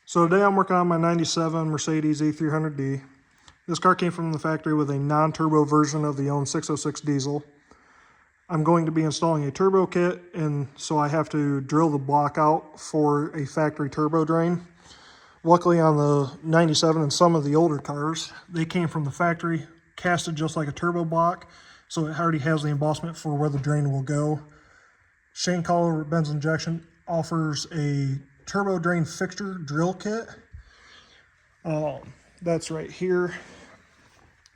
So today I'm working on my 97 Mercedes E300D. This car came from the factory with a non-turbo version of the om606 diesel. I'm going to be installing a turbo kit, and so I have to drill the block out for a factory turbo drain. Luckily on the 97 and some of the older cars, they came from the factory, casted just like a turbo block, so it already has the embossment for where the drain will go. Shane Collar Benz Injection offers a turbo drain fixture drill kit. That's right here.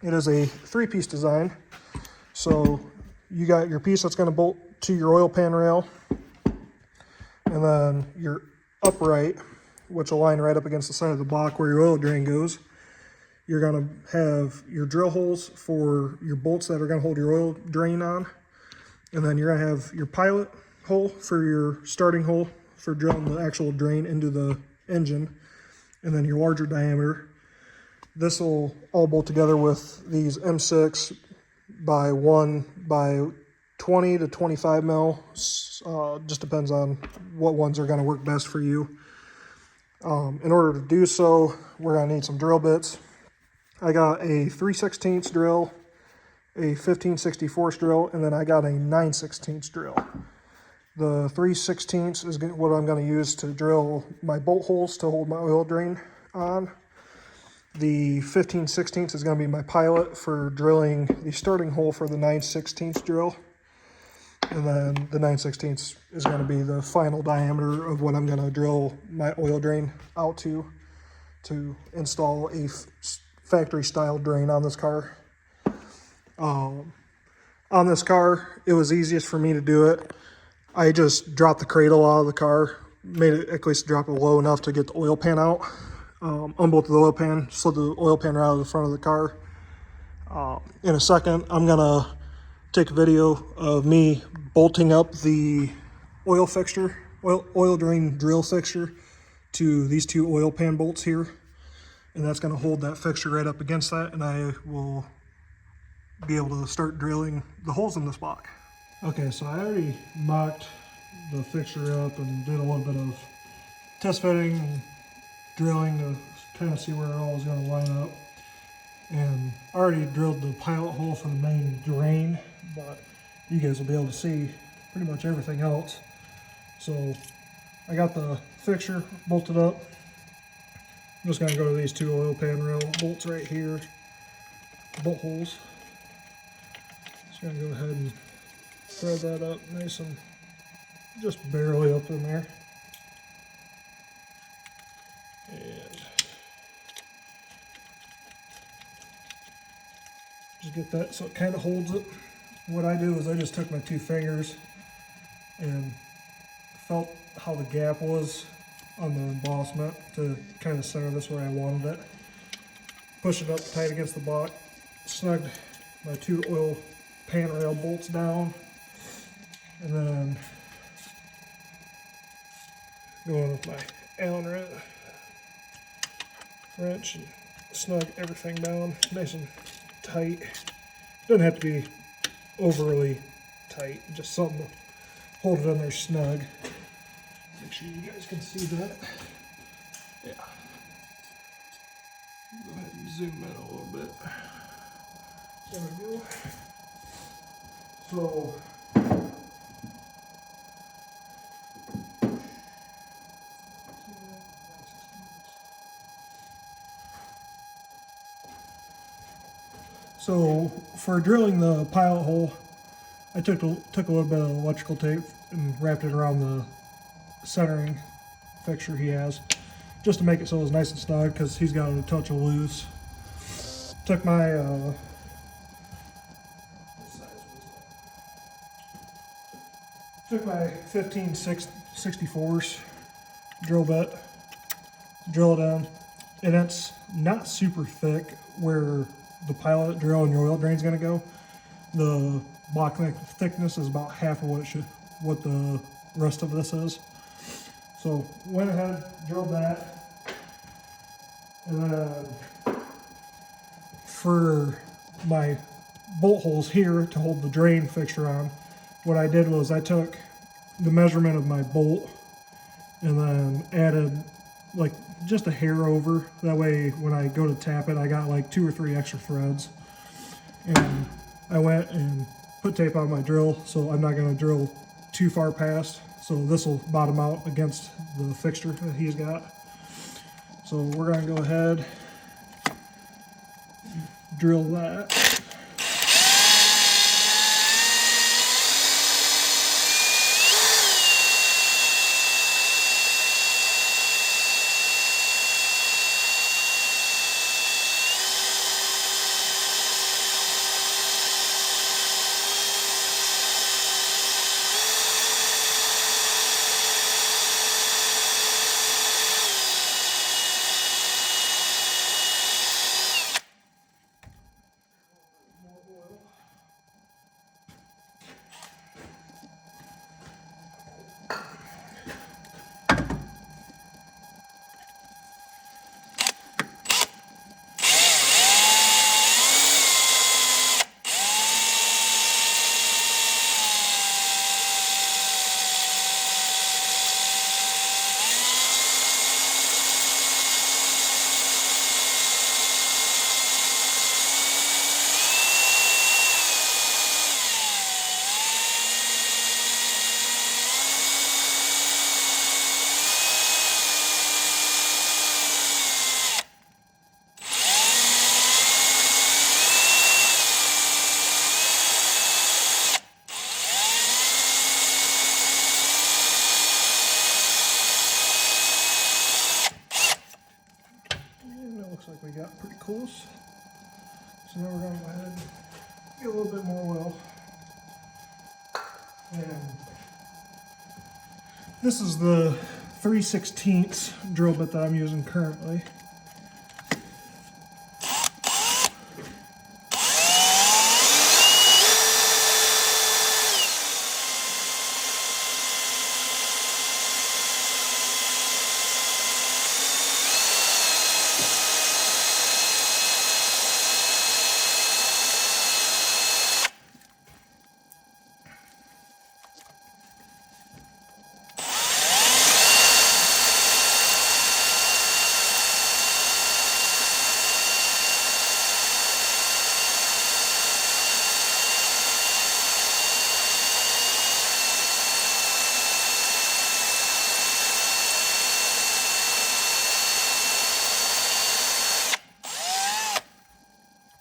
It is a 3-piece design. So you got your piece that's going to bolt to your oil pan rail, and then your upright, which will line right up against the side of the block where your oil drain goes. You're going to have your drill holes for your bolts that are going to hold your oil drain on, and then you're going to have your pilot hole for your starting hole for drilling the actual drain into the engine, and then your larger diameter. This will all bolt together with these M6 by 1 by 20 to 25 mil. Just depends on what ones are going to work best for you. In order to do so, we're going to need some drill bits. I got a 3/16 drill, a 15/64 drill, and then I got a 9/16 drill. The 3/16 is what I'm going to use to drill my bolt holes to hold my oil drain on. The 15/16 is going to be my pilot for drilling the starting hole for the 9/16 drill. And then the 9/16 is going to be the final diameter of what I'm going to drill my oil drain out to install a factory style drain on this car. On this car, it was easiest for me to do it. I just dropped the cradle out of the car, made it at least drop it low enough to get the oil pan out. Unbolted the oil pan, slid the oil pan right out of the front of the car. In a second, I'm gonna take a video of me bolting up the oil fixture, oil drain drill fixture to these two oil pan bolts here. And that's gonna hold that fixture right up against that, and I will be able to start drilling the holes in this block. Okay, so I already mocked the fixture up and did a little bit of test fitting and drilling to kind of see where it all is going to line up. And I already drilled the pilot hole for the main drain, but you guys will be able to see pretty much everything else. So I got the fixture bolted up. I'm just going to go to these two oil pan rail bolts right here, bolt holes. Just going to go ahead and thread that up nice and just barely up in there. And just get that so it kind of holds it. What I do is I just took my 2 fingers and felt how the gap was on the embossment to kind of center this where I wanted it. Push it up tight against the block, snugged my 2 oil pan rail bolts down, and then go in with my Allen wrench and snug everything down nice and tight. Doesn't have to be overly tight, just something to hold it in there snug. Make sure you guys can see that. Yeah. Go ahead and zoom in a little bit. There we go. So for drilling the pilot hole, I took a little bit of electrical tape and wrapped it around the centering fixture he has, just to make it so it's nice and snug because he's got a touch of loose. Took my 15/64 drill bit, drill it in, and it's not super thick where the pilot drill and your oil drain is going to go. The block thickness is about half of what the rest of this is. So went ahead, drilled that, and then for my bolt holes here to hold the drain fixture on, what I did was I took the measurement of my bolt and then added like just a hair over. That way when I go to tap it, I got like 2 or 3 extra threads. And I went and put tape on my drill, so I'm not going to drill too far past. So this will bottom out against the fixture that he's got. So we're going to go ahead, drill that. Looks like we got pretty close. So now we're going to go ahead and get a little bit more oil. And this is the 3/16 drill bit that I'm using currently.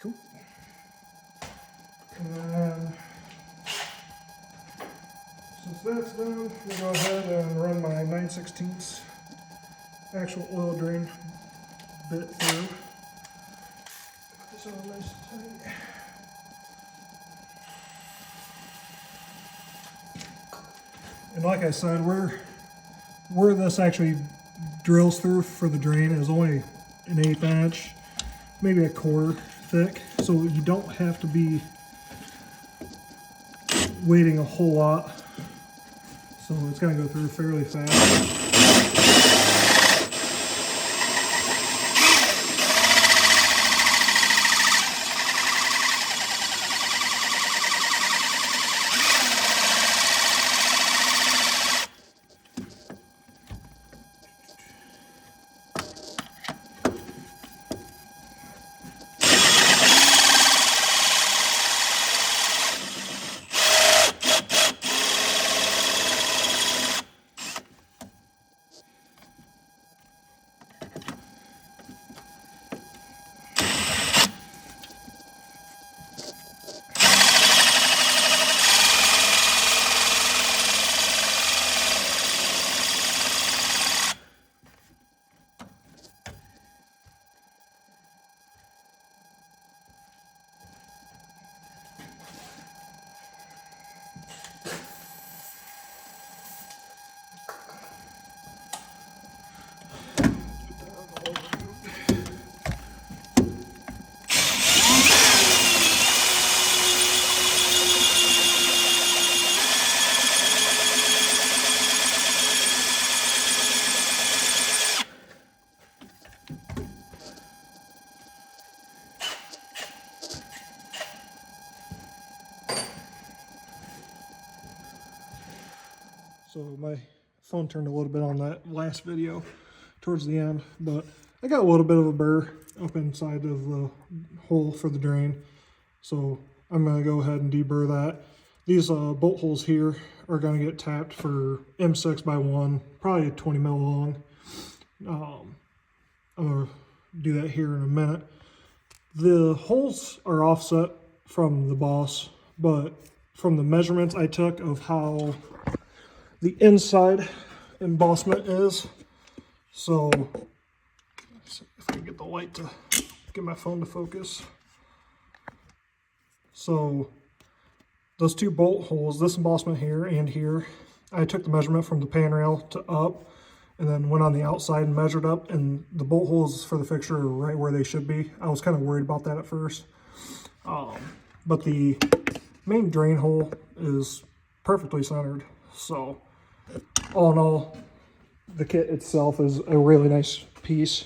Cool. And then, since that's done, we'll go ahead and run my 9/16 actual oil drain bit through. Put this on nice and tight. And like I said, where this actually drills through for the drain is only an 1/8 inch, maybe a 1/4 thick, so you don't have to be waiting a whole lot. So it's going to go through fairly fast. So my phone turned a little bit on that last video to towards the end, but I got a little bit of a burr up inside of the hole for the drain. So I'm gonna go ahead and deburr that. These bolt holes here are gonna get tapped for M6 by 1, probably 20 mil long. I'm gonna do that here in a minute. The holes are offset from the boss, but from the measurements I took of how the inside embossment is, so let's see if I can get the light to get my phone to focus. So those 2 bolt holes, this embossment here and here, I took the measurement from the pan rail to up, and then went on the outside and measured up, and the bolt holes for the fixture are right where they should be. I was kind of worried about that at first. But the main drain hole is perfectly centered. So all in all, the kit itself is a really nice piece.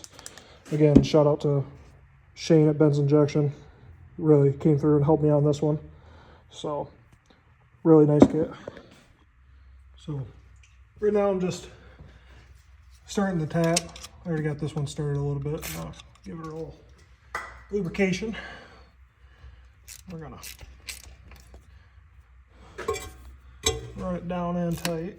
Again, shout out to Shane at Benz Injection. Really came through and helped me on this one. So really nice kit. So right now I'm just starting the tap. I already got this one started a little bit. I'll give it a little lubrication. We're gonna run it down in tight.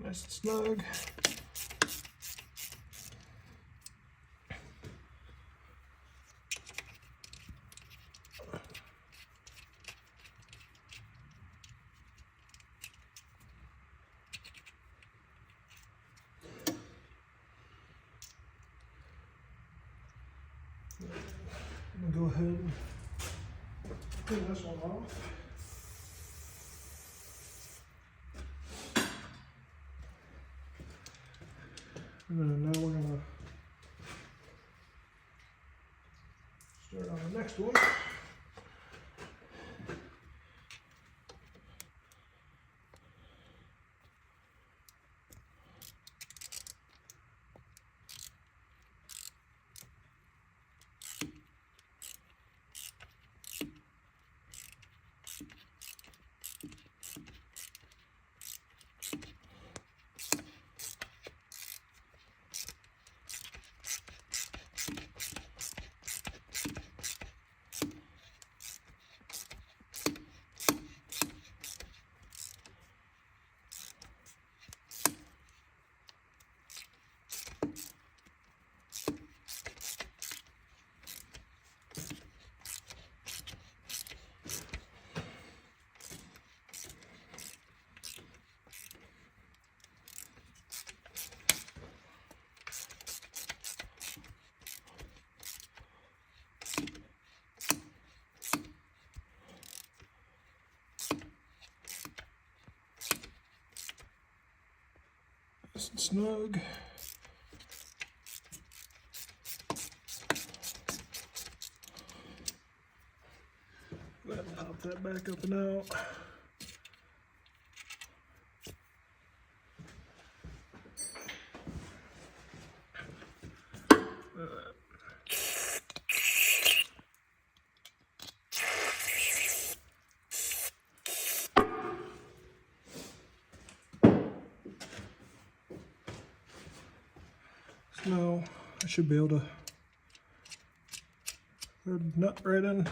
Nice and snug. I'm gonna go ahead and clean this one off. And then now we're gonna start on the next one. Nice and snug. Go ahead and pop that back up and out. Now I should be able to thread the nut right in,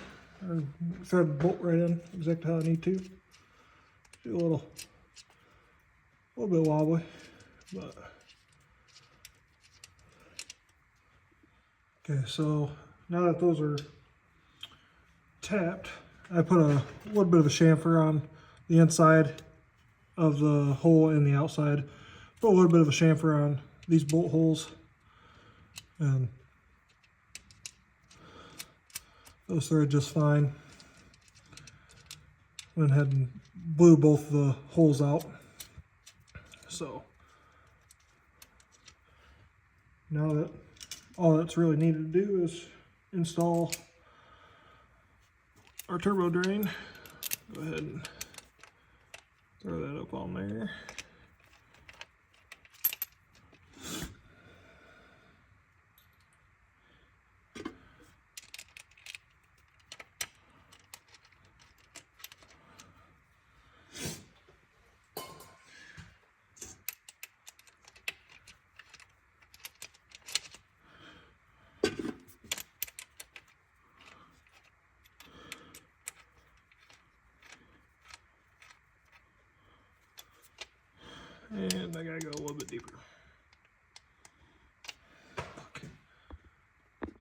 or thread the bolt right in exactly how I need to. Do a little bit wobbly, but okay. So now that those are tapped, I put a little bit of a chamfer on the inside of the hole and the outside. Put a little bit of a chamfer on these bolt holes. And those thread just fine. went ahead and blew both the holes out. So now that all that's really needed to do is install our turbo drain. Go ahead and throw that up on there. And I gotta go a little bit deeper.